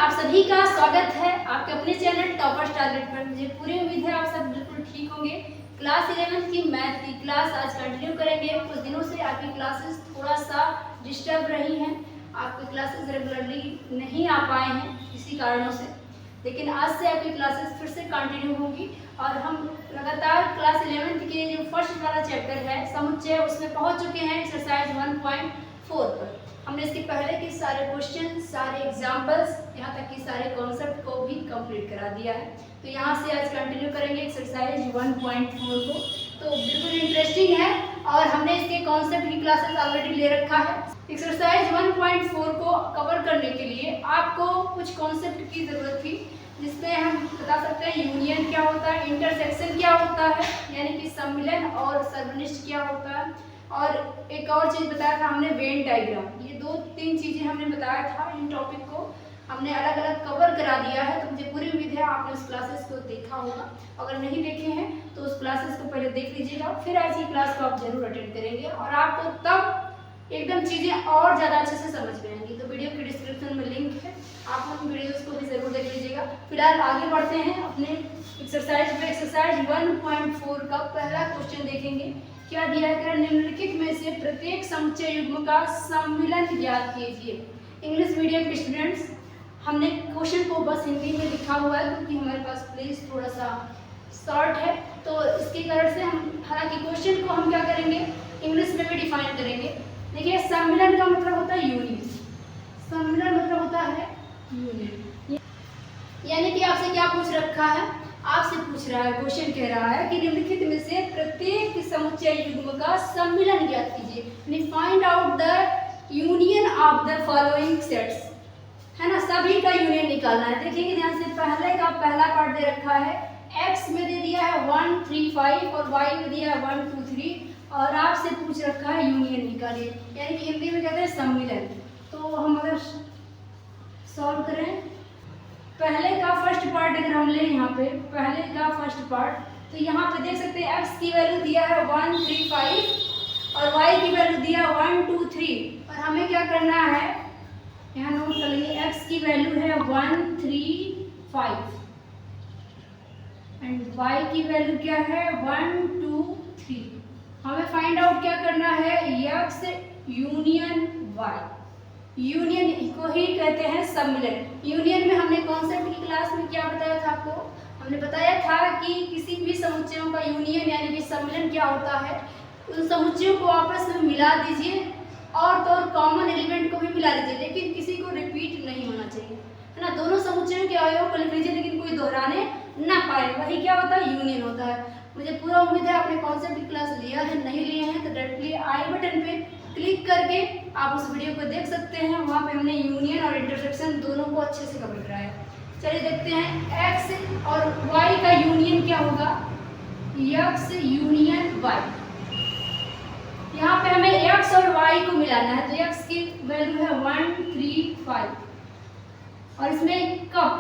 आप सभी का स्वागत है आपके अपने चैनल टॉपर्स टारगेट पर। मुझे पूरी उम्मीद है आप सब बिल्कुल ठीक होंगे। क्लास 11 की मैथ की क्लास आज कंटिन्यू करेंगे। कुछ दिनों से आपकी क्लासेस थोड़ा सा डिस्टर्ब रही हैं, आपकी क्लासेस रेगुलरली नहीं आ पाए हैं किसी कारणों से, लेकिन आज से आपकी क्लासेस फिर से कंटिन्यू होगी और हम लगातार क्लास 11 के जो फर्स्ट वाला चैप्टर है समुच्चय उसमें पहुंच चुके हैं एक्सरसाइज 1.4 पर। हमने इसके पहले के सारे क्वेश्चन, सारे एग्जाम्पल्स, यहाँ तक कि सारे कॉन्सेप्ट को भी कंप्लीट करा दिया है। तो यहाँ से आज कंटिन्यू करेंगे एक्सरसाइज 1.4 को। तो बिल्कुल इंटरेस्टिंग है और हमने इसके कॉन्सेप्ट की क्लासेस ऑलरेडी ले रखा है। एक्सरसाइज 1.4 को कवर करने के लिए आपको कुछ कॉन्सेप्ट की ज़रूरत थी, जिसमें हम बता सकते हैं यूनियन क्या होता है, इंटरसेक्शन क्या होता है, यानी कि सम्मिलन और सर्वनिष्ठ क्या होता है, और एक और चीज़ बताया था हमने वेन डायग्राम। ये 2-3 चीज़ें हमने बताया था। इन टॉपिक को हमने अलग अलग कवर करा दिया है, तो मुझे पूरी उम्मीद है आपने उस क्लासेस को देखा होगा। अगर नहीं देखे हैं तो उस क्लासेस को पहले देख लीजिएगा, फिर आज की क्लास को आप जरूर अटेंड करेंगे और आपको तब एकदम चीज़ें और ज़्यादा अच्छे से समझ में आएंगी। तो वीडियो के डिस्क्रिप्शन में लिंक है, आप उन वीडियोज़ को भी ज़रूर देख लीजिएगा। फिलहाल आगे बढ़ते हैं अपने एक्सरसाइज में। एक्सरसाइज 1.4 का पहला क्वेश्चन देखेंगे। क्या दिया है? निम्नलिखित में से प्रत्येक समुच्चय युग्म का सम्मिलन ज्ञात कीजिए। इंग्लिश मीडियम के स्टूडेंट्स, हमने क्वेश्चन को बस हिंदी में लिखा हुआ है क्योंकि हमारे पास प्लेस थोड़ा सा शॉर्ट है, तो इसके कारण से हम हालांकि क्वेश्चन को हम क्या करेंगे इंग्लिश में भी डिफाइन करेंगे। देखिए, सम्मिलन का मतलब होता है यूनियन। सम्मिलन मतलब होता है यूनियन, यानी कि आपसे क्या पूछ रखा है, आपसे पूछ रहा है, क्वेश्चन कह रहा है कि निम्नलिखित में से प्रत्येक समुच्चय युग्म का सम्मिलन ज्ञात कीजिए। Find out the union of the following sets, है ना, सभी का यूनियन निकालना है। देखिए ध्यान से, पहले का पहला पार्ट दे रखा है, x में दे दिया है 1 3 5 और y में दिया है 1 2 3 और आपसे पूछ रखा है यूनियन निकालिए, यानी कि हिंदी में कहते हैं सम्मिलन। तो हम अगर सॉल्व करें पहले का फर्स्ट पार्ट, अगर हम ले यहाँ पे पहले का फर्स्ट पार्ट, तो यहाँ पे देख सकते हैं x की वैल्यू दिया है 1 3 5 और y की वैल्यू दिया 1 2 3 और हमें क्या करना है, यहाँ नोट कर लीजिए, x की वैल्यू है 1 3 5 एंड y की वैल्यू क्या है 1 2 3। हमें फाइंड आउट क्या करना है, x यूनियन y। यूनियन को ही कहते हैं सम्मिलन। यूनियन में हमने कॉन्सेप्ट की क्लास में क्या बताया था आपको, हमने बताया था कि किसी भी समुच्चयों का यूनियन यानी कि सम्मिलन क्या होता है, उन समुच्चयों को आपस में मिला दीजिए और तो कॉमन एलिमेंट को भी मिला दीजिए, लेकिन किसी को रिपीट नहीं होना चाहिए, है ना। दोनों समुच्चयों के अवयव को लिख लीजिए लेकिन कोई दोहराने ना पाए, वही क्या होता है, यूनियन होता है। मुझे पूरा उम्मीद है आपने कॉन्सेप्ट की क्लास लिया है, नहीं लिए हैं तो डायरेक्टली आई बटन पे क्लिक करके आप उस वीडियो को देख सकते हैं। वहाँ पे हमने यूनियन और इंटरसेक्शन दोनों को अच्छे से कवर कराया है। चलिए देखते हैं x और y का यूनियन क्या होगा, x यूनियन y। यहाँ पे हमें x और y को मिलाना है, तो x की वैल्यू है 1 3 5 और इसमें कब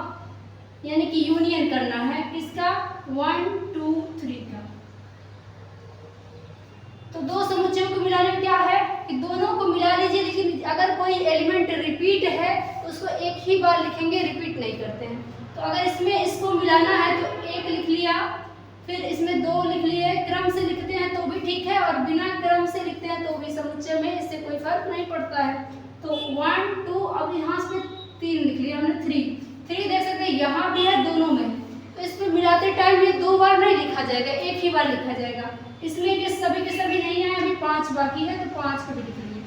यानी कि यूनियन करना है किसका, 1 2 3 का। तो दो समुच्चयों को मिलाने में क्या है कि दोनों को मिला लीजिए, लेकिन अगर कोई एलिमेंट रिपीट है तो उसको एक ही बार लिखेंगे, रिपीट नहीं करते हैं। तो अगर इसमें इसको मिलाना है तो 1 लिख लिया, फिर इसमें 2 लिख लिए, क्रम से लिखते हैं तो भी ठीक है और बिना क्रम से लिखते हैं तो भी समुच्चय में इससे कोई फर्क नहीं पड़ता है। तो 1 2, अब यहाँ से 3 लिख लिया हमने, 3 देख सकते हैं यहाँ भी है दोनों में, तो इसमें मिलाते टाइम ये 2 बार नहीं लिखा जाएगा, एक ही बार लिखा जाएगा। इसमें के सभी नहीं आए, अभी 5 बाकी है तो 5 को भी लिख लीजिए।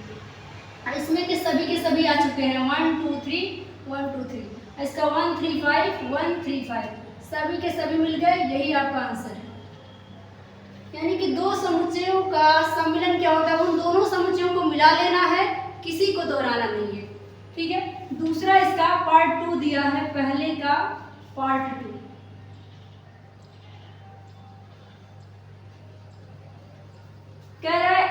इसमें के सभी आ चुके हैं 1 2 3 1 2 3, इसका 1 3 5 1 3 5 सभी के सभी मिल गए, यही आपका आंसर है। यानी कि दो समुच्चयों का सम्मिलन क्या होता है, उन दोनों समुच्चयों को मिला लेना है, किसी को दोहराना नहीं है, ठीक है। दूसरा इसका पार्ट 2 दिया है, पहले का पार्ट 2। कह रहा है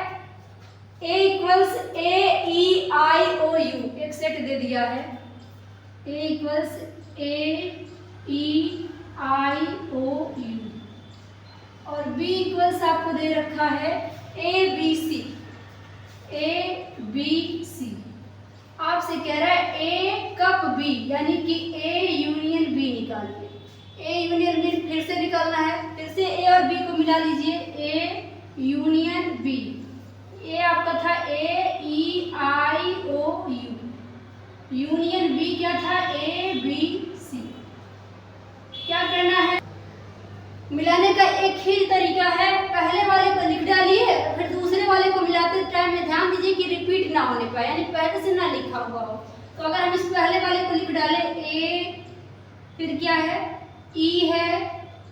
A इक्वल्स AEIOU, एक सेट दे दिया है, A इक्वल्स AEIOU और B इक्वल्स आपको दे रखा है ABC। आपसे कह रहा है ए कप बी, यानी कि ए यूनियन बी निकालिए। ए यूनियन बी फिर से निकालना है, फिर से ए और बी को मिला लीजिए, ए यूनियन बी। ए आपका था ए ई आई ओ यू, यूनियन बी क्या था ए बी सी। क्या करना है, मिलाने का एक ही तरीका है, पहले वाले को लिख डालिए, फिर दूसरे वाले को मिलाते टाइम में ध्यान दीजिए कि रिपीट ना होने पाए, यानी पहले से ना लिखा हुआ हो। तो अगर हम इस पहले वाले को लिख डालें ए, फिर क्या है ई है,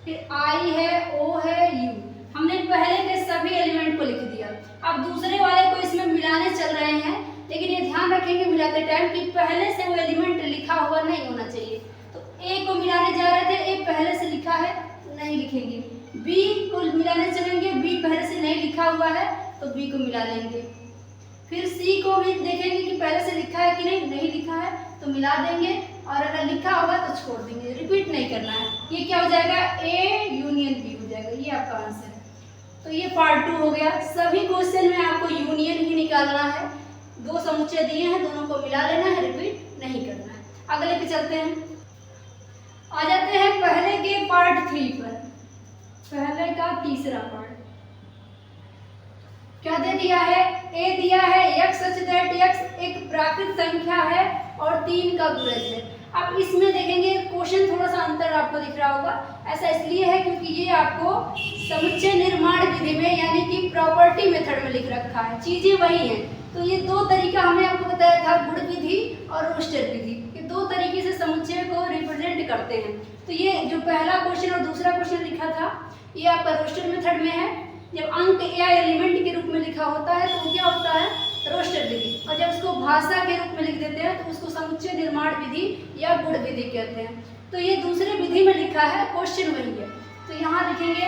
फिर आई है, ओ है, यू, हमने पहले के सभी एलिमेंट को लिख दिया। अब दूसरे वाले को इसमें मिलाने चल रहे हैं, लेकिन ये ध्यान रखेंगे मिलाते टाइम कि पहले से वो एलिमेंट लिखा हुआ नहीं होना चाहिए। तो ए को मिलाने जा रहे थे, ए पहले से लिखा है, नहीं लिखेंगे। बी को मिलाने चलेंगे, बी पहले से नहीं लिखा हुआ है, तो बी को मिला लेंगे। फिर सी को भी देखेंगे कि पहले से लिखा है कि नहीं, नहीं लिखा है तो मिला देंगे, और अगर लिखा होगा तो छोड़ देंगे, रिपीट नहीं करना है। ये क्या हो जाएगा, ए यूनियन बी हो जाएगा, ये आपका आंसर है। तो ये पार्ट 2 हो गया। सभी क्वेश्चन में आपको यूनियन ही निकालना है, दो समुच्चय दिए हैं, दोनों को मिला लेना है, रिपीट नहीं करना है। अगले पे चलते हैं, आ जाते हैं पहले के पार्ट 3 पर। पहले का तीसरा पार्ट क्या दे दिया है, ए दिया है x सच दैट x एक प्राकृत संख्या है और 3 का गुणज है। अब इसमें देखेंगे क्वेश्चन थोड़ा सा अंतर आपको दिख रहा होगा, ऐसा इसलिए है क्योंकि ये आपको समुच्चय निर्माण विधि में यानी कि प्रॉपर्टी मेथड में लिख रखा है, चीजें वही हैं। तो ये दो तरीका हमने आपको बताया था, गुण विधि और रोस्टर विधि, ये दो तरीके से समुच्चय को रिप्रेजेंट करते हैं। तो ये जो पहला क्वेश्चन और दूसरा क्वेश्चन लिखा था, ये आपका रोस्टर मेथड में है। जब अंक या एलिमेंट के रूप में लिखा होता है तो क्या होता है, रोस्टर विधि, और जब उसको भाषा के रूप में लिख देते हैं तो उसको समुच्चय निर्माण विधि या गुण विधि कहते हैं। तो ये दूसरे विधि में लिखा है, क्वेश्चन वही है। तो यहाँ लिखेंगे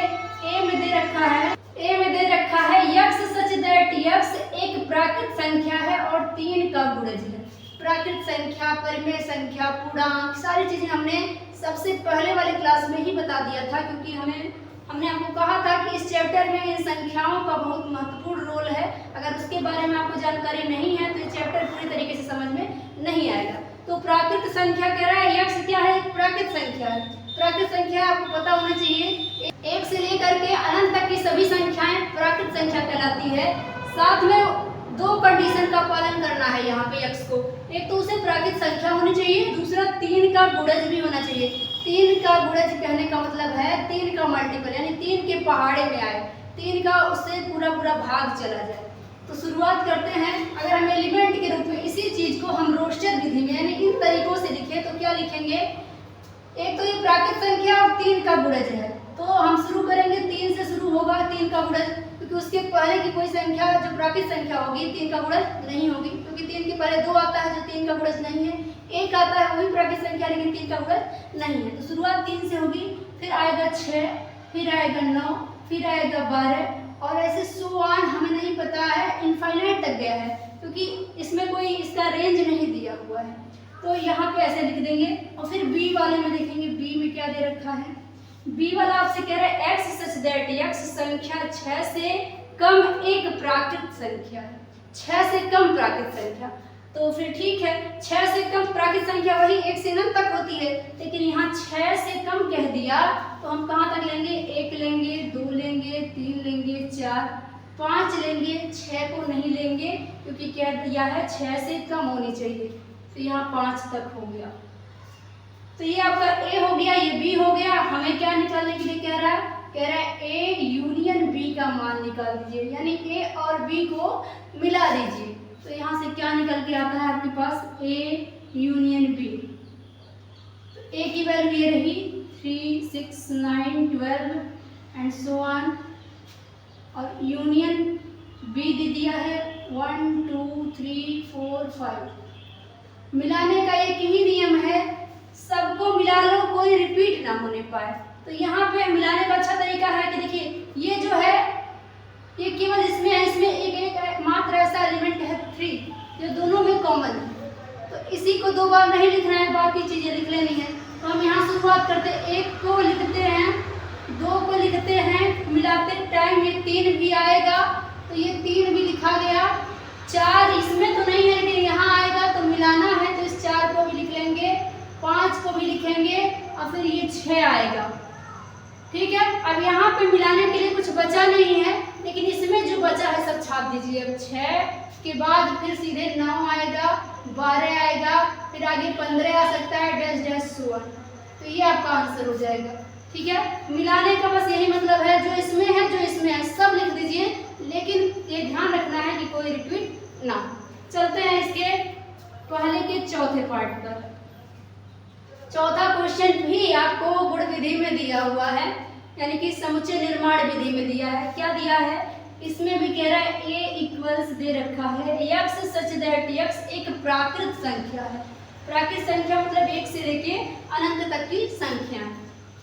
ए में दे रखा है, ए में दे रखा है यक्स सच दैट यक्स एक प्राकृत संख्या है और 3 का गुणज है। प्राकृत संख्या, परिमेय संख्या, पूर्णांक, सारी चीजें हमने सबसे पहले वाले क्लास में ही बता दिया था, क्योंकि हमने आपको कहा था कि इस चैप्टर में इन संख्याओं का बहुत महत्वपूर्ण रोल है। अगर उसके बारे में आपको जानकारी नहीं है तो ये चैप्टर पूरी तरीके से समझ में नहीं आएगा। तो प्राकृत संख्या कह रहा है, यक्स क्या है, प्राकृत संख्या है। प्राकृत संख्या आपको पता होना चाहिए, 1 से लेकर के अनंत तक की सभी संख्याएं प्राकृत संख्या कहलाती है। साथ में 2 कंडीशन का पालन करना है यहाँ पे यक्स को, एक तो उसे प्राकृत संख्या होनी चाहिए, दूसरा 3 का गुणज भी होना चाहिए। 3 का गुणज कहने का मतलब है 3 का मल्टीपल, यानी 3 के पहाड़े में आए, 3 का उससे पूरा भाग चला जाए। तो शुरुआत करते हैं, अगर हम एलिमेंट के रूप में इसी चीज को हम रोस्टर विधि में यानी इन तरीकों से लिखे तो क्या लिखेंगे, एक तो ये प्राकृत संख्या और 3 का गुणज है, तो हम शुरू करेंगे 3 से शुरू होगा 3 का गुणज, क्योंकि उसके पहले की कोई संख्या जो प्राकृत संख्या होगी 3 का गुणज नहीं होगी, क्योंकि 3 के पहले 2 आता है जो 3 का गुणज नहीं है, 1 आता है वही प्राकृत संख्या लेकिन 3 का गुणज नहीं है। तो शुरुआत 3 से होगी, फिर आएगा 6, फिर आएगा 9, फिर आएगा 12, और ऐसे सो ऑन, हमें नहीं पता है, इनफाइनाइट तक गया है, क्योंकि इसमें कोई इसका रेंज नहीं दिया हुआ है। तो यहाँ पे ऐसे लिख देंगे, और फिर बी वाले में देखेंगे, बी में क्या दे रखा है, बी वाला आपसे कह रहा है एक्स सच दैट एक्स संख्या 6 से कम एक प्राकृत संख्या है, 6 से कम प्राकृत संख्या। तो फिर ठीक है, 6 से कम प्राकृत संख्या वही 1 से अनंत तक होती है, लेकिन यहाँ 6 से कम कह दिया तो हम कहाँ तक लेंगे, 1 लेंगे, 2 लेंगे, 3 लेंगे, 4, 5 लेंगे, 6 को नहीं लेंगे क्योंकि कह दिया है 6 से कम होनी चाहिए, तो यहाँ 5 तक हो गया। तो ये आपका ए हो गया, ये बी हो गया। हमें क्या निकालने के लिए कह रहा है ए यूनियन बी का मान निकाल दीजिए, यानी ए और बी को मिला दीजिए। तो यहाँ से क्या निकल के आता है आपके पास, ए यूनियन बी। तो ए की वैल्यू ये रही 3, 6, 9, 12 एंड सो ऑन, और यूनियन बी दे दिया है 1, 2, 3, 4, 5। मिलाने का एक ही नियम है, सबको मिला लो, कोई रिपीट ना होने पाए। तो यहाँ पे मिलाने का अच्छा तरीका है कि देखिए ये जो है ये केवल इसमें है, इसमें एक मात्र ऐसा एलिमेंट है 3 जो दोनों में कॉमन है, तो इसी को 2 बार नहीं लिखना है, बाकी चीजें लिख लेनी है। तो हम यहाँ शुरुआत करते हैं, 1 को लिखते हैं, 2 को लिखते हैं, मिलाते टाइम ये 3 भी आएगा, तो ये 3 भी लिखा गया, 4 इसमें तो नहीं है लेकिन यहाँ आएगा तो मिलाना है, तो इस 4 को भी लिख लेंगे, 5 को भी लिखेंगे और फिर ये 6 आएगा। ठीक है, अब यहाँ पे मिलाने के लिए कुछ बचा नहीं है, लेकिन इसमें जो बचा है सब छाप दीजिए। अब 6 के बाद फिर सीधे 9 आएगा, 12 आएगा, फिर आगे 15 आ सकता है, डैश डैश सो ऑन। तो ये आपका आंसर हो जाएगा। ठीक है, मिलाने का बस यही मतलब है, जो इसमें है जो इसमें है सब लिख दीजिए, लेकिन ये ध्यान रखना है कि कोई रिपीट ना। चलते हैं इसके पहले के चौथे पार्ट पर। चौथा क्वेश्चन भी आपको गुण विधि में दिया हुआ है, यानी कि समुच्चय निर्माण विधि में दिया है। क्या दिया है, इसमें भी कह रहा है a इक्वल्स दे रखा है x सच दैट x एक प्राकृत संख्या है। प्राकृत संख्या मतलब 1 से लेके अनंत तक की संख्या है,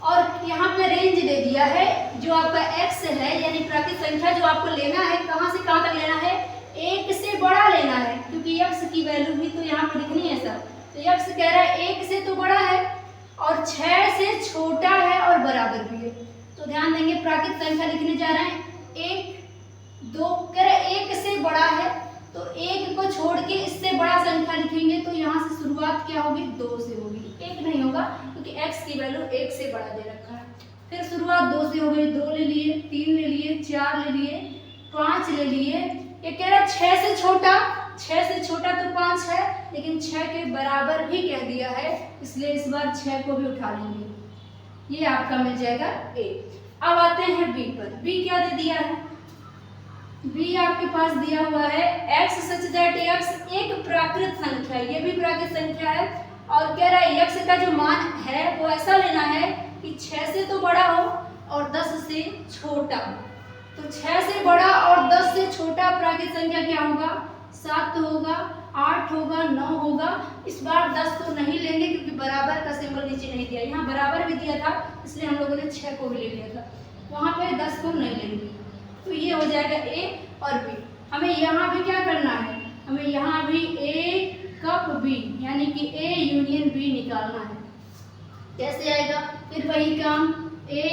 और यहाँ पे रेंज दे दिया है जो आपका x है, यानी प्राकृत संख्या जो आपको लेना है, कहाँ से कहाँ तक लेना है, 1 से बड़ा लेना है, क्योंकि x की वैल्यू भी तो यहाँ पे लिखनी है सर। तो x कह रहा है 1 से तो बड़ा है और 6 से छोटा है और बराबर भी है। तो ध्यान देंगे, प्राकृत संख्या लिखने जा रहे हैं 1 2, कह रहा है 1 से बड़ा है, तो 1 को छोड़ के इससे बड़ा संख्या लिखेंगे, तो यहाँ से शुरुआत क्या होगी, 2 से होगी, 1 नहीं होगा क्योंकि x की वैल्यू 1 से बड़ा दे रखा है। फिर शुरुआत 2 से हो गई, 2 ले लिए, 3 ले लिए, 4 ले लिए, 5 ले लिए। ये कह रहा है 6 से छोटा, 6 से छोटा तो 5 है, लेकिन 6 के बराबर भी कह दिया है, इसलिए इस बार 6 को भी उठा लेंगे, ये आपका मिल जाएगा A। अब आते हैं B पर। B क्या दे दिया है, B आपके पास दिया हुआ है x सच दैट x एक प्राकृत संख्या है, ये भी प्राकृत संख्या है, और कह रहा है x का जो मान है वो ऐसा लेना है कि 6 से तो बड़ा हो और 10 से छोटा हो। तो 6 से बड़ा और 10 से छोटा प्राकृत संख्या क्या होगा, 7 होगा, 8 होगा, 9 होगा। इस बार 10 को नहीं लेंगे क्योंकि बराबर का सिंबल नीचे नहीं दिया, यहाँ बराबर भी दिया था इसलिए हम लोगों ने 6 को भी ले लिया था, वहाँ पे 10 को नहीं लेंगे। तो ये हो जाएगा A और B। हमें यहाँ भी क्या करना है, हमें यहाँ भी A कप B यानी कि A यूनियन B निकालना है। कैसे आएगा, फिर वही काम, A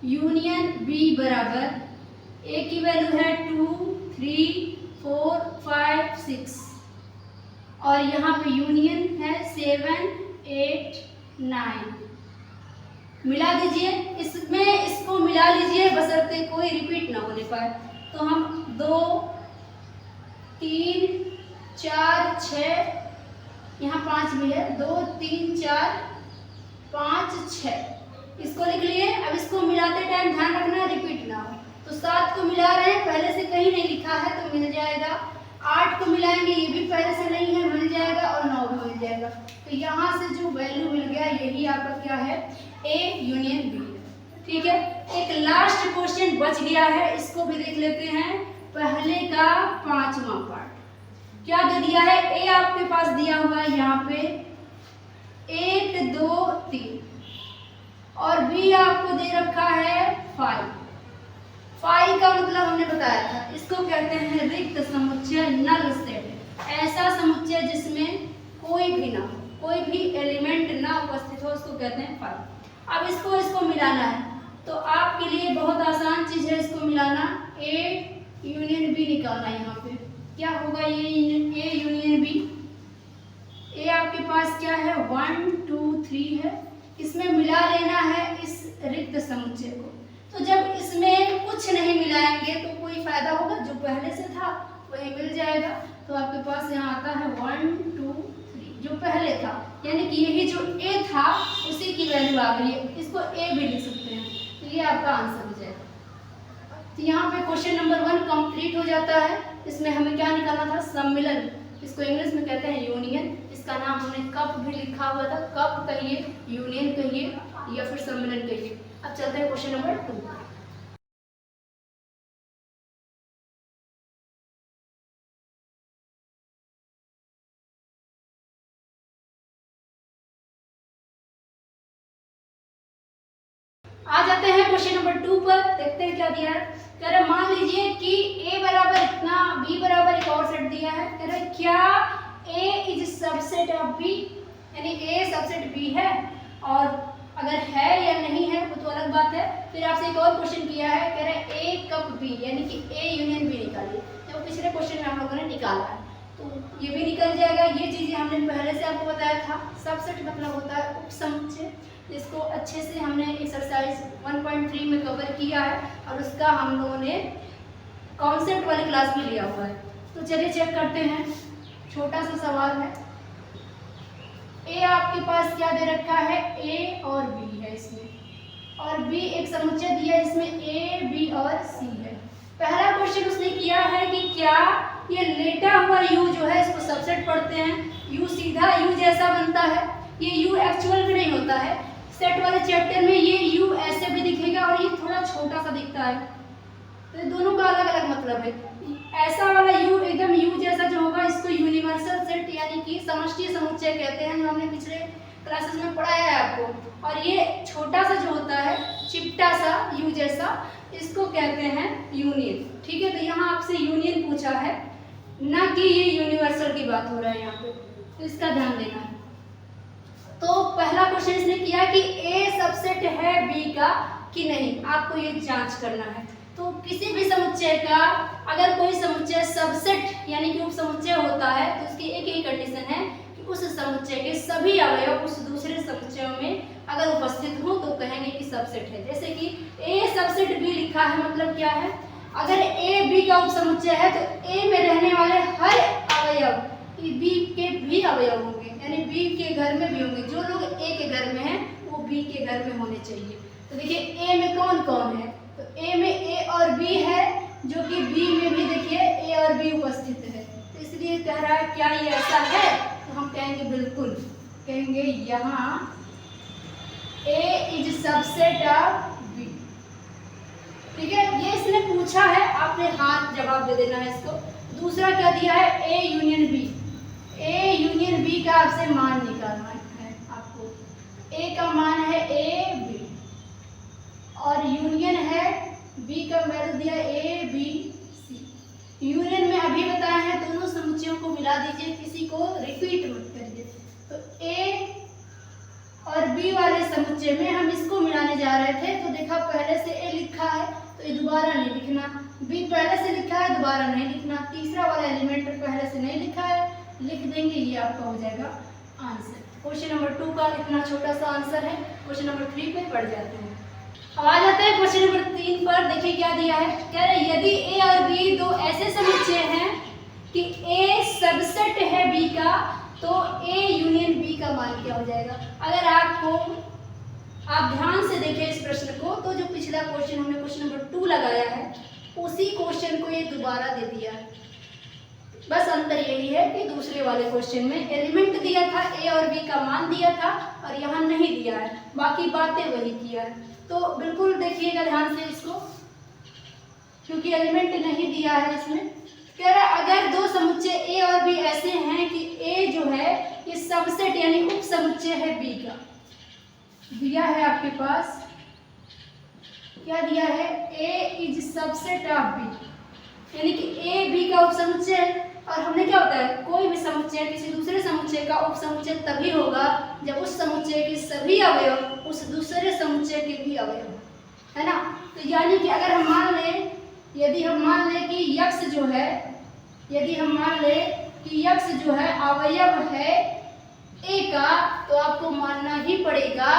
यूनियन B बराबर A की वैल्यू है 2 3 4 5 6 और यहाँ पे यूनियन है 7 8 9। मिला दीजिए, इसमें इसको मिला लीजिए बशर्ते कोई रिपीट ना होने पाए। तो हम 2 3 4 6, यहाँ 5 भी है, 2 3 4 5 6, इसको लिख लिए। अब इसको मिलाते टाइम ध्यान रखना रिपीट ना हो। तो 7 को मिला रहे हैं, पहले से कहीं नहीं लिखा है तो मिल जाएगा। 8 को मिलाएंगे, ये भी पहले से नहीं है, मिल जाएगा, और 9 भी मिल जाएगा। तो यहाँ से जो वैल्यू मिल गया यही आपका क्या है, A यूनियन B। ठीक है, एक लास्ट क्वेश्चन बच गया है, इसको भी देख लेते हैं। पहले का 5वां पार्ट क्या दे दिया है, A आपके पास दिया हुआ है यहाँ पे 8 2 3 और B आपको दे रखा है 5। 5 का मतलब हमने बताया था, इसको कहते हैं रिक्त समुच्चय, नल सेट। ऐसा समुच्चय जिसमें कोई भी ना हो, कोई भी एलिमेंट ना उपस्थित हो, उसको कहते हैं 5। अब इसको मिलाना है, तो आपके लिए बहुत आसान चीज है इसको मिलाना। A यूनियन B निकालना है। यहाँ पे क्या होगा, ये A यूनियन B। A आपके पास क्या है, 1 2 3 है, इसमें मिला लेना है इस रिक्त समुच्चय को। तो जब इसमें कुछ नहीं मिलाएंगे तो कोई फायदा होगा, जो पहले से था वही मिल जाएगा। तो आपके पास यहाँ आता है 1 2 3 जो पहले था, यानी कि यही जो A था उसी की वैल्यू आ गई है, इसको A भी लिख सकते हैं। तो ये आपका आंसर हो जाएगा। तो यहाँ पे क्वेश्चन नंबर 1 कंप्लीट हो जाता है। इसमें हमें क्या निकालना था, सम्मिलन, इसको इंग्लिश में कहते हैं यूनियन। इसका नाम हमने कप भी लिखा हुआ था, कप कहिए, यूनियन कहिए या फिर सम्मिलन कहिए। अब चलते हैं क्वेश्चन नंबर 2। आ जाते हैं क्वेश्चन नंबर 2 पर, देखते हैं क्या दिया है। कह रहे मान लीजिए कि A बराबर इतना, B बराबर एक और सेट दिया है। कह रहे क्या A is subset of B, यानी A सबसेट B है, और अगर है या नहीं है वो तो अलग बात है। फिर आपसे एक और क्वेश्चन किया है, कह रहे A कप B, यानी कि A यूनियन B निकालिए। तो पिछले क्वेश्चन में हम लोगों ने निकाला है, तो ये भी निकल जाएगा। ये चीज़ें हमने पहले से आपको बताया था। सबसेट मतलब होता है उपसमुच्चय, जिसको अच्छे से हमने एक्सरसाइज 1.3 में कवर किया है और उसका हम लोगों ने कॉन्सेप्ट वाली क्लास में लिया हुआ है। तो चलिए चेक करते हैं। छोटा सा सवाल है, ए आपके पास क्या दे रखा है, ए और बी है इसमें, और बी एक समुच्चय दिया है जिसमें ए बी और सी है। पहला क्वेश्चन उसने किया है कि क्या ये लेटा हुआ u जो है, इसको सबसेट पढ़ते हैं, u सीधा u जैसा बनता है, ये u एक्चुअल में नहीं होता है। सेट वाले चैप्टर में ये u ऐसे भी दिखेगा और ये थोड़ा छोटा सा दिखता है, तो दोनों का अलग अलग मतलब है। ऐसा वाला u एकदम u जैसा जो होगा, इसको यूनिवर्सल सेट यानी कि समष्टि समुच्चय कहते हैं, जो हमने पिछले क्लासेस में पढ़ाया है आपको। और ये छोटा सा जो होता है, चिपटा सा u जैसा, इसको कहते हैं यूनियन। ठीक है, तो यहाँ आपसे यूनियन पूछा है, ना कि ये यूनिवर्सल की बात हो रहा है यहाँ पे, तो इसका ध्यान देना है। तो पहला क्वेश्चन इसने किया कि ए सबसेट है बी का कि नहीं, आपको ये जांच करना है। तो किसी भी समुच्चय का अगर कोई समुच्चय सबसेट यानी कि उपसमुच्चय होता है, तो उसकी एक ही कंडीशन है कि उस समुच्चय के सभी अवयव उस दूसरे समुच्चयों में अगर उपस्थित हो तो कहेंगे कि सबसेट है। जैसे कि ए सबसेट बी लिखा है, मतलब क्या है, अगर ए बी का उपसमुच्चय है तो ए में रहने वाले हर अवयव बी के भी अवयव होंगे, यानी बी के घर में भी होंगे। जो लोग ए के घर में हैं वो बी के घर में होने चाहिए। तो देखिए ए में कौन कौन है, तो ए में ए और बी है, जो कि बी में भी देखिए ए और बी उपस्थित है। तो इसलिए कह रहा है क्या ये ऐसा है, तो हम कहेंगे बिल्कुल, कहेंगे यहाँ ए इज सबसेट ऑफ बी। ठीक है, ये इसने पूछा है, आपने हाँ जवाब दे देना है इसको। दूसरा क्या दिया है, A union B. A union B का आपसे मान निकालना है आपको। ए का मान है ए बी और यूनियन है बी का वैल्यू दिया ए बी सी। यूनियन में अभी बताया है दोनों समुच्चयों को मिला दीजिए, किसी को रिपीट मत करिए। तो ए और बी वाले समुच्चय में हम इसको मिलाने जा रहे थे, तो देखा पहले से ए लिखा है तो ये दोबारा नहीं लिखना, बी पहले से लिखा है दोबारा नहीं लिखना, तीसरा वाला एलिमेंट पहले से नहीं लिखा है लिख देंगे, ये आपका हो जाएगा आंसर। क्वेश्चन नंबर 2 का इतना छोटा सा आंसर है। क्वेश्चन नंबर 3 पे बढ़ जाते हैं। अब आ जाते हैं क्वेश्चन नंबर 3 पर। देखिए क्या दिया है, कह रहे यदि ए और बी दो ऐसे समुच्चय हैं कि ए सबसेट है बी का, तो ए यूनियन बी का मान क्या हो जाएगा। अगर आप ध्यान से देखें इस प्रश्न को, तो जो पिछला क्वेश्चन हमने क्वेश्चन नंबर 2 लगाया है, उसी क्वेश्चन को ये दोबारा दे दिया है। बस अंतर यही है कि दूसरे वाले क्वेश्चन में एलिमेंट दिया था, ए और बी का मान दिया था, और यहाँ नहीं दिया है, बाकी बातें वही किया है। तो बिल्कुल देखिएगा ध्यान से इसको, क्योंकि एलिमेंट नहीं दिया है इसमें। कह रहा अगर दो समुच्चय ए और बी ऐसे हैं कि ए जो है ये सबसेट यानी उप समुच्चय है बी का, दिया है आपके पास, क्या दिया है, ए इज सबसेट ऑफ बी, यानी कि ए बी का उप समुच्चय है। और हमने क्या होता है, कोई भी समुच्चय किसी दूसरे समुच्चय का उप समुच्चय तभी होगा जब उस समुच्चय के सभी अवयव उस दूसरे समुच्चय के भी अवयव, है ना। तो यानी कि अगर हम मान लें, यदि हम मान लें कि यक्स जो है, यदि हम मान लें कि यक्स जो है अवयव है ए का, तो आपको मानना ही पड़ेगा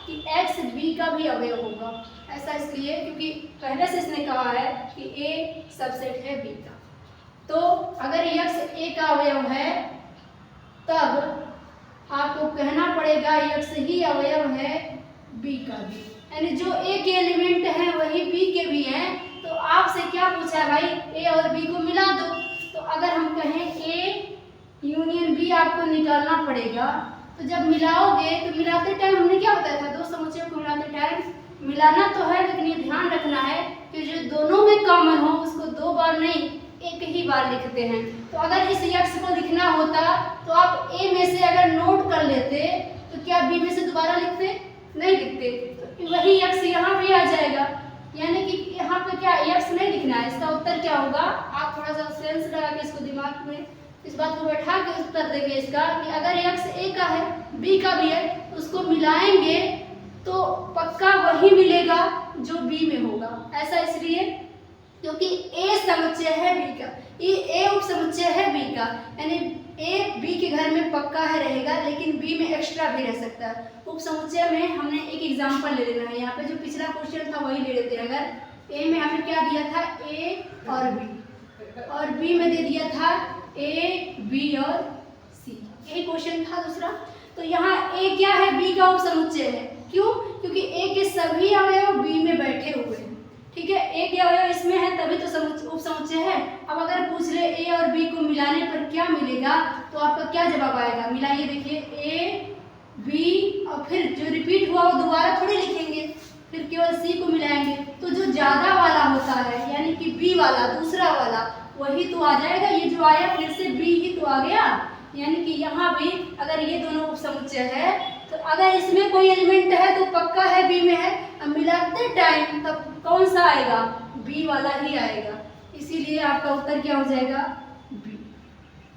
कि एक्स बी का भी अवयव होगा। ऐसा इसलिए क्योंकि पहले से इसने कहा है कि ए सबसेट है बी का। तो अगर यक्स ए का अवयव है तब आपको कहना पड़ेगा यक्स ही अवयव है बी का भी, यानी जो ए के एलिमेंट हैं वही बी के भी हैं। तो आपसे क्या पूछा है भाई, ए और बी को मिला दो। तो अगर हम कहें ए यूनियन बी आपको निकालना पड़ेगा, तो जब मिलाओगे तो मिलाते टाइम हमने क्या बताया था, दो समुच्चयों को मिलाते टाइम मिलाना तो है, लेकिन ये ध्यान रखना है कि जो दोनों में कॉमन हो उसको दो बार नहीं एक ही बार लिखते हैं। तो अगर इस यक्स को लिखना होता तो आप ए में से अगर नोट कर लेते तो क्या बी में से दोबारा लिखते, नहीं लिखते। तो वही यक्स यहाँ भी आ जाएगा, यानी कि यहाँ पे क्या यक्स नहीं लिखना है। इसका उत्तर क्या होगा, आप थोड़ा सा सेंस लगा के इसको दिमाग में इस बात को बैठा के उत्तर देंगे इसका कि अगर यक्स ए का है बी का भी है तो उसको मिलाएंगे तो पक्का वही मिलेगा जो बी में होगा। ऐसा इसलिए क्योंकि ए समुच्चय है बी का, ये ए उप समुच्चय है बी का, यानी ए बी के घर में पक्का है रहेगा, लेकिन बी में एक्स्ट्रा भी रह सकता है। उप समुच्चय में हमने एक एग्जांपल ले लेना है, यहाँ पे जो पिछला क्वेश्चन था वही ले लेते हैं। अगर ए में हमने क्या दिया था, ए और बी में दे दिया था ए बी और सी, यही क्वेश्चन था दूसरा। तो यहाँ ए क्या है, बी का उप समुच्चय है। क्यों? क्योंकि ए के सभी अवयव बी में बैठे हुए हैं, ठीक है, ए के अवयव इसमें है तभी तो उप समुच्चय है। अब अगर पूछ ले ए और बी को मिलाने पर क्या मिलेगा, तो आपका क्या जवाब आएगा, मिलाइए देखिए, ए बी और फिर जो रिपीट हुआ वो दोबारा थोड़ी लिखेंगे, फिर केवल सी को मिलाएंगे, तो जो ज्यादा वाला होता है यानी कि बी वाला, दूसरा वाला, वही तो आ जाएगा। ये जो आया फिर से बी ही तो आ गया, यानी कि यहाँ भी अगर ये दोनों उप समुच्चय है तो अगर इसमें कोई एलिमेंट है तो पक्का है बी में है, अब मिलाते टाइम तब कौन सा आएगा, बी वाला ही आएगा, इसीलिए आपका उत्तर क्या हो जाएगा, बी।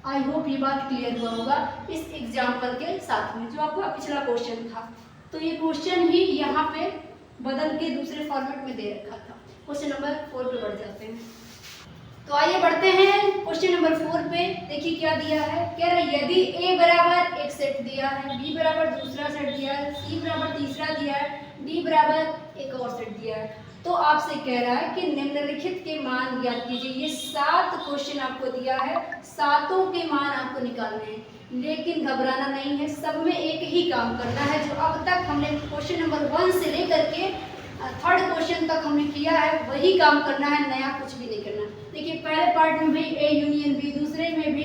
आई होप ये बात क्लियर हुआ होगा इस एग्जाम्पल के साथ में, जो आपका पिछला क्वेश्चन था। तो ये क्वेश्चन ही यहाँ पे बदल के दूसरे फॉर्मेट में दे रखा था। क्वेश्चन नंबर 4 पे बढ़ जाते हैं। तो आइए बढ़ते हैं क्वेश्चन नंबर 4 पे। देखिए क्या दिया है, कह रहा है यदि ए बराबर एक सेट दिया है, बी बराबर दूसरा सेट दिया है, सी बराबर तीसरा दिया है, डी बराबर एक और सेट दिया है, तो आपसे कह रहा है कि निम्नलिखित के मान ज्ञात कीजिए। ये 7 क्वेश्चन आपको दिया है, सातों के मान आपको निकालने हैं, लेकिन घबराना नहीं है, सब में एक ही काम करना है जो अब तक हमने क्वेश्चन नंबर 1 से लेकर के 3rd क्वेश्चन तक हमने किया है, वही काम करना है, नया कुछ भी नहीं करना। देखिए पहले पार्ट में भी ए यूनियन बी, दूसरे में भी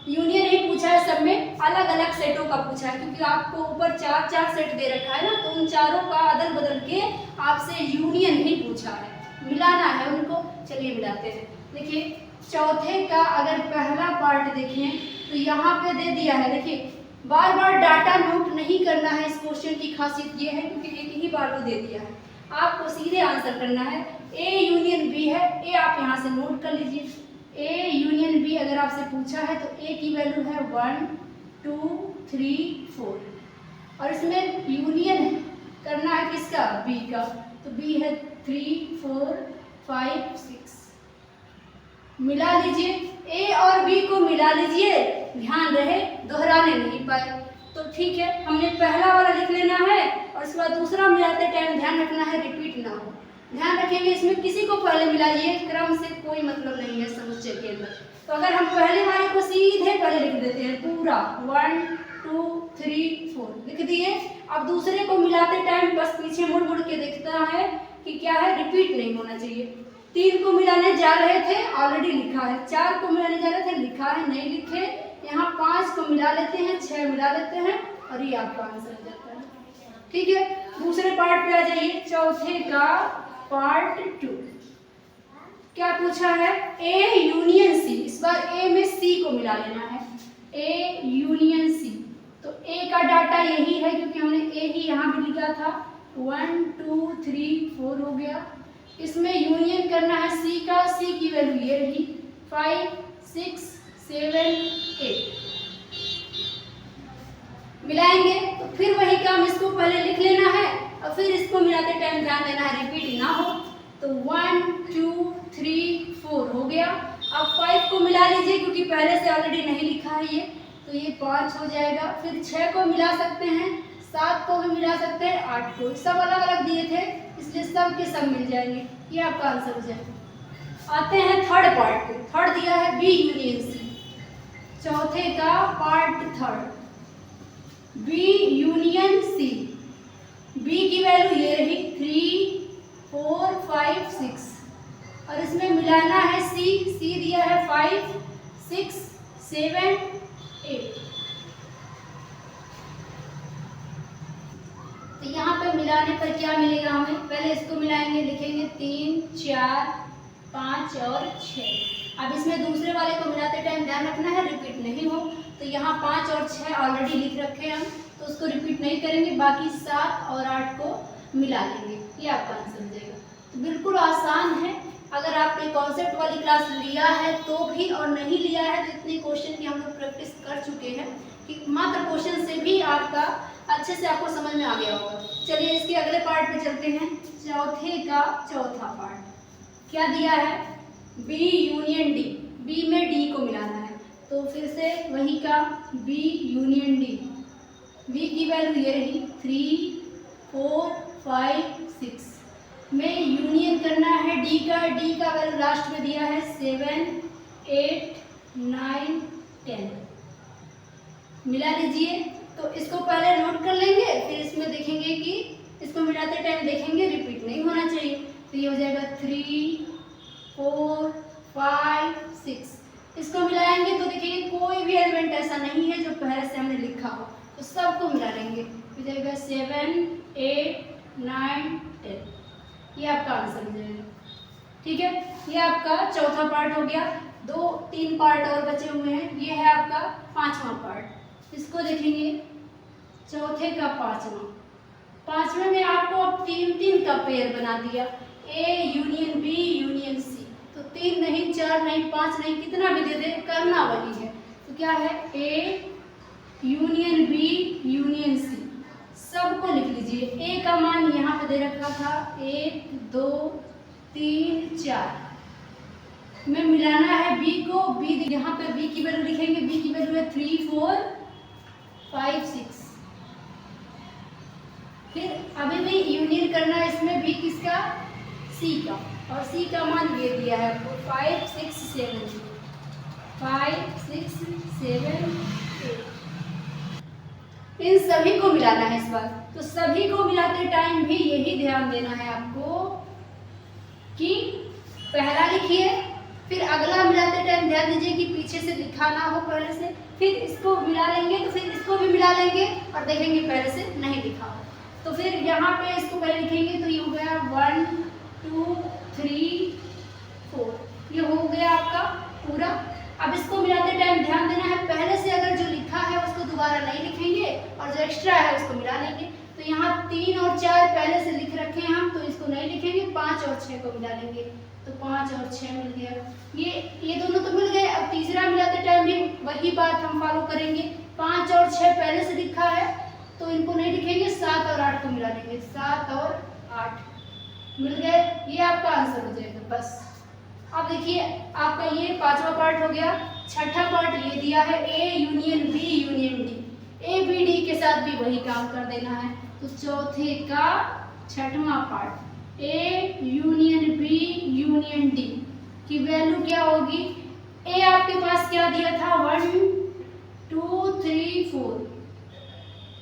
यूनियन ही पूछा है, सब में अलग अलग सेटों का पूछा है, क्योंकि आपको ऊपर 4 सेट दे रखा है ना, तो उन चारों का अदल बदल के आपसे यूनियन ही पूछा है, मिलाना है उनको। चलिए मिलाते हैं। देखिए चौथे का अगर पहला पार्ट देखें तो यहाँ पे दे दिया है, देखिए बार बार डाटा नोट नहीं करना है, इस क्वेश्चन की खासियत ये है क्योंकि एक ही बार वो दे दिया है, आपको सीधे आंसर करना है। ए यूनियन बी है, ए आप यहाँ से नोट कर लीजिए, ए यूनियन बी अगर आपसे पूछा है तो ए की वैल्यू है 1 2 3 4, और इसमें यूनियन करना है किसका, बी का, तो बी है 3 4 5 6, मिला लीजिए, ए और बी को मिला लीजिए, ध्यान रहे दोहराने नहीं पाए, तो ठीक है, हमने पहला वाला लिख लेना है और उसके बाद दूसरा मिलाते टाइम ध्यान रखना है रिपीट ना हो, ध्यान रखेंगे इसमें किसी को पहले मिलाइए, क्रम से कोई मतलब नहीं है समुच्चय के अंदर। तो अगर हम पहले वाले को सीधे पहले लिख देते हैं पूरा 1 2 3 4 लिख दिए, अब दूसरे को मिलाते टाइम बस पीछे मुड़ मुड़ के देखता है कि क्या है, रिपीट नहीं होना चाहिए। 3 को मिलाने जा रहे थे, ऑलरेडी लिखा है, 4 को मिलाने जा रहे थे, लिखा है, नहीं लिखे, यहाँ 5 को मिला लेते हैं, 6 मिला लेते हैं, और ये आपका आंसर हो जाता है। ठीक है, दूसरे पार्ट पे आ जाइए, चौथे का पार्ट 2। क्या पूछा है, ए यूनियन सी, इस बार ए में सी को मिला लेना है, ए यूनियन सी, तो ए का डाटा यही है क्योंकि हमने ए ही यहाँ भी लिखा था, 1 2 3 4 हो गया, इसमें यूनियन करना है सी का, सी की वैल्यू ये रही 5 6 7 8, मिलाएंगे तो फिर वही काम, इसको पहले लिख लेना है और फिर इसको मिलाते टाइम ध्यान देना है रिपीट ना हो, तो 1 2 3 4 हो गया। अब 5 को मिला लीजिए क्योंकि पहले से ऑलरेडी नहीं लिखा है ये, तो ये 5 हो जाएगा, फिर 6 को मिला सकते हैं, 7 को भी मिला सकते हैं, 8 को, सब अलग अलग दिए थे इसलिए सब के सब मिल जाएंगे, ये आपका आंसर हो जाएगा। आते हैं 3rd पार्ट पे, 3rd दिया है बी यूनियन सी, चौथे का part 3rd, B union C, B की वैल्यू ये रही 3 4 5 6, और इसमें मिलाना है सी, सी दिया है 5 6 7 8, तो यहाँ पे मिलाने पर क्या मिलेगा हमें, पहले इसको मिलाएंगे, लिखेंगे 3 4 5 और 6। अब इसमें दूसरे वाले को मिलाते टाइम ध्यान रखना है रिपीट नहीं हो, तो यहाँ 5 और 6 ऑलरेडी लिख रखे हैं हम, तो उसको रिपीट नहीं करेंगे, बाकी 7 और 8 को मिला लेंगे, ये आपका आंसर हो जाएगा। तो बिल्कुल आसान है, अगर आपने कॉन्सेप्ट वाली क्लास लिया है तो भी, और नहीं लिया है तो इतने क्वेश्चन की हम लोग प्रैक्टिस कर चुके हैं कि मात्र क्वेश्चन से भी आपका अच्छे से आपको समझ में आ गया होगा। चलिए इसके अगले पार्ट पे चलते हैं, चौथे का चौथा पार्ट। क्या दिया है, बी यूनियन डी, बी में डी को मिलाना है, तो फिर से वही का बी यूनियन डी, बी की वैल्यू ये रही 3 4 5 6 में यूनियन करना है डी का वैल्यू लास्ट में दिया है 7 8 9 10, मिला लीजिए। तो इसको पहले नोट कर लेंगे, फिर इसमें देखेंगे कि इसको मिलाते टाइम देखेंगे रिपीट नहीं होना चाहिए। तो ये हो जाएगा 3 4 5 6, इसको मिलाएंगे तो देखेंगे कोई भी एलिमेंट ऐसा नहीं है जो पहले से हमने लिखा हो, तो सबको मिला लेंगे, हो जाएगा 7 8 9 10, ये आपका आंसर हो जाएगा। ठीक है, ये आपका चौथा पार्ट हो गया। 2-3 पार्ट और बचे हुए हैं, ये है आपका पांचवा पार्ट। इसको देखेंगे चौथे का पांचवें में आपको अब 3-3 का पेयर बना दिया, A union B union C, तो 3 नहीं 4 नहीं 5 नहीं, कितना भी दे दे करना वही है। तो क्या है A union B union C, सबको लिख लीजिए। ए का मान यहाँ पे दे रखा था 1 2 3 4 में मिलाना है बी को, बी यहाँ पे बी की वैल्यू लिखेंगे, बी की वैल्यू है 3 4 5 6, फिर अभी भी यूनियन करना है इसमें भी किसका, सी का, और सी का मान ये दिया है आपको 5 6 7 5 6 7 8, इन सभी को मिलाना है इस बार। तो सभी को मिलाते टाइम भी यही ध्यान देना है आपको कि पहला लिखिए, फिर अगला मिलाते टाइम ध्यान दीजिए कि पीछे से लिखा ना हो पहले से, फिर इसको मिला लेंगे तो फिर इसको भी मिला लेंगे और देखेंगे पहले से नहीं लिखा हो, तो फिर यहाँ पे इसको पहले लिखेंगे तो ये हो गया 1 2 3 4, ये हो गया आपका पूरा। अब इसको मिलाते टाइम ध्यान देना है पहले से अगर जो लिखा है उसको दोबारा नहीं लिखेंगे और जो एक्स्ट्रा है उसको मिला लेंगे। तो यहाँ 3 और 4 पहले से लिख रखे हैं हम, तो इसको नहीं लिखेंगे, 5 और 6 को मिला लेंगे, तो 5 और 6 मिल गया। ये दोनों तो मिल गए। अब तीसरा मिलाते टाइम भी वही बात हम फॉलो करेंगे, 5 और 6 पहले से लिखा है तो इनको नहीं लिखेंगे, 7 और 8 को मिला लेंगे, 7 और 8 मिल गए, ये आपका आंसर हो जाएगा बस। अब देखिए आपका ये पांचवा पार्ट हो गया। छठा पार्ट ये दिया है A union B union D, A B D के साथ भी वही काम कर देना है। तो चौथे का छठवां part A union B union D की वैल्यू क्या होगी, ए आपके पास क्या दिया था 1 2 3 4,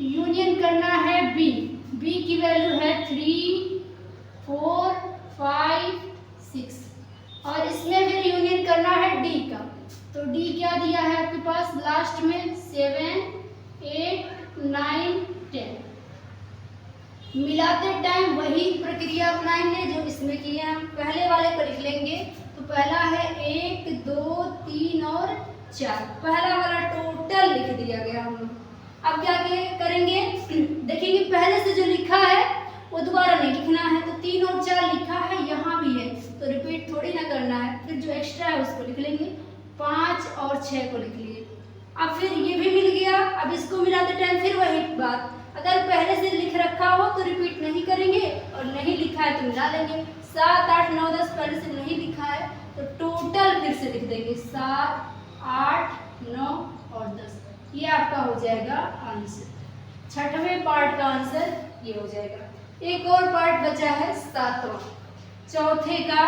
यूनियन करना है बी, बी की वैल्यू है 3 4 5 6, और इसमें फिर यूनियन करना है डी का, तो डी क्या दिया है आपके पास लास्ट में 7 8 9 10, मिलाते टाइम वही प्रक्रिया अपनाएंगे जो इसमें किए हम। पहले वाले को लिख लेंगे, तो पहला है 1 2 3 और 4, पहला वाला टोटल लिख दिया गया हम लोग। अब क्या करेंगे, देखेंगे पहले से जो लिखा है वो दोबारा नहीं लिखना है, तो 3 और 4 लिखा है, यहाँ भी है, तो रिपीट थोड़ी ना करना है, फिर जो एक्स्ट्रा है उसको लिख लेंगे, 5 और 6 को लिख लिए। अब फिर ये भी मिल गया। अब इसको मिलाते टाइम फिर वही बात, अगर पहले से लिख रखा हो तो रिपीट नहीं करेंगे और नहीं लिखा है तो मिला लेंगे। 7 8 9 10 पहले से नहीं लिखा है तो टोटल फिर से लिख देंगे 7 8 9 और 10, ये आपका हो जाएगा आंसर। छठवें पार्ट का आंसर ये हो जाएगा। एक और पार्ट बचा है सातवां, चौथे का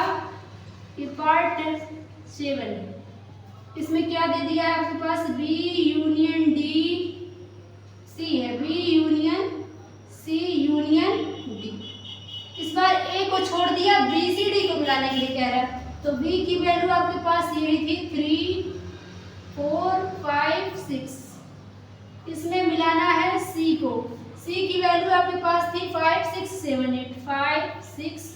ये पार्ट 7, इसमें क्या दे दिया है आपके पास, बी यूनियन डी सी है, B union C union D. इस बार ए को छोड़ दिया, बी सी डी को मिलाने के लिए कह रहा है, तो बी की वैल्यू आपके पास यही थी 3 4 5 6, इसमें मिलाना है सी को, सी की वैल्यू आपके पास थी 5 6 7 8 5 6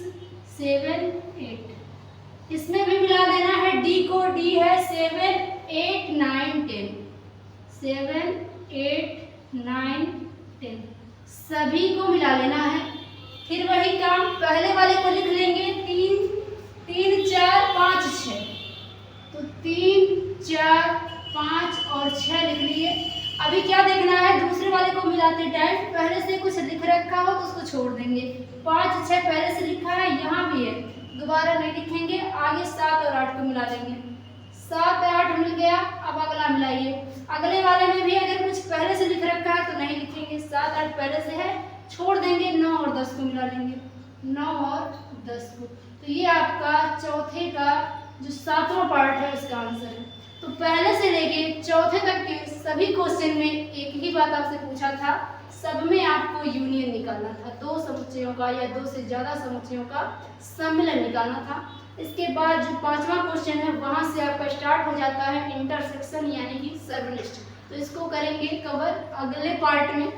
7 8, इसमें भी मिला देना है डी को, डी है 7 8 9 10 7 8 9 10, सभी को मिला लेना है। फिर वही काम पहले वाले को लिख लेंगे, 3 4 5 6, तो 3 4 5 और 6 लिख लिए। अभी क्या देखना है, दूसरे वाले को मिलाते टाइम पहले से कुछ लिख रखा हो तो उसको छोड़ देंगे, 5 6 पहले से लिखा है, यहाँ भी है, दोबारा नहीं लिखेंगे, आगे 7 और 8 को मिला देंगे। 7 और 8 मिल गया, अब अगला मिलाइए। अगले वाले में भी अगर कुछ पहले से लिख रखा है तो नहीं लिखेंगे, 7 8 पहले से है, छोड़ देंगे, 9 और 10 को मिला लेंगे, 9 और 10 को। तो ये आपका चौथे का जो 7वां पार्ट है उसका आंसर है। तो पहले से लेके चौथे तक के सभी क्वेश्चन में एक ही बात आपसे पूछा था, सब में आपको यूनियन निकालना था, 2 समुच्चयों का या 2 से ज़्यादा समुच्चयों का सम्मिलन निकालना था। इसके बाद जो 5वां क्वेश्चन है वहाँ से आपका स्टार्ट हो जाता है इंटरसेक्शन यानी कि सर्वनिष्ठ। तो इसको करेंगे कवर अगले पार्ट में।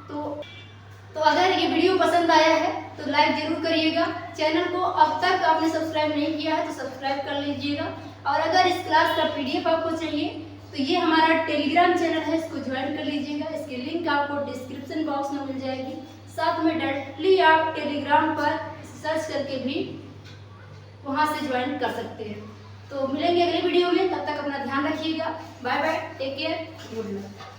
तो अगर ये वीडियो पसंद आया है तो लाइक जरूर करिएगा। चैनल को अब तक आपने सब्सक्राइब नहीं किया है तो सब्सक्राइब कर लीजिएगा। और अगर इस क्लास का PDF आपको चाहिए तो ये हमारा टेलीग्राम चैनल है, इसको ज्वाइन कर लीजिएगा। इसकी लिंक आपको डिस्क्रिप्शन बॉक्स में मिल जाएगी। साथ में डायरेक्टली आप टेलीग्राम पर सर्च करके भी वहाँ से ज्वाइन कर सकते हैं। तो मिलेंगे अगले वीडियो में, तब तक अपना ध्यान रखिएगा। Bye bye, take care, good luck.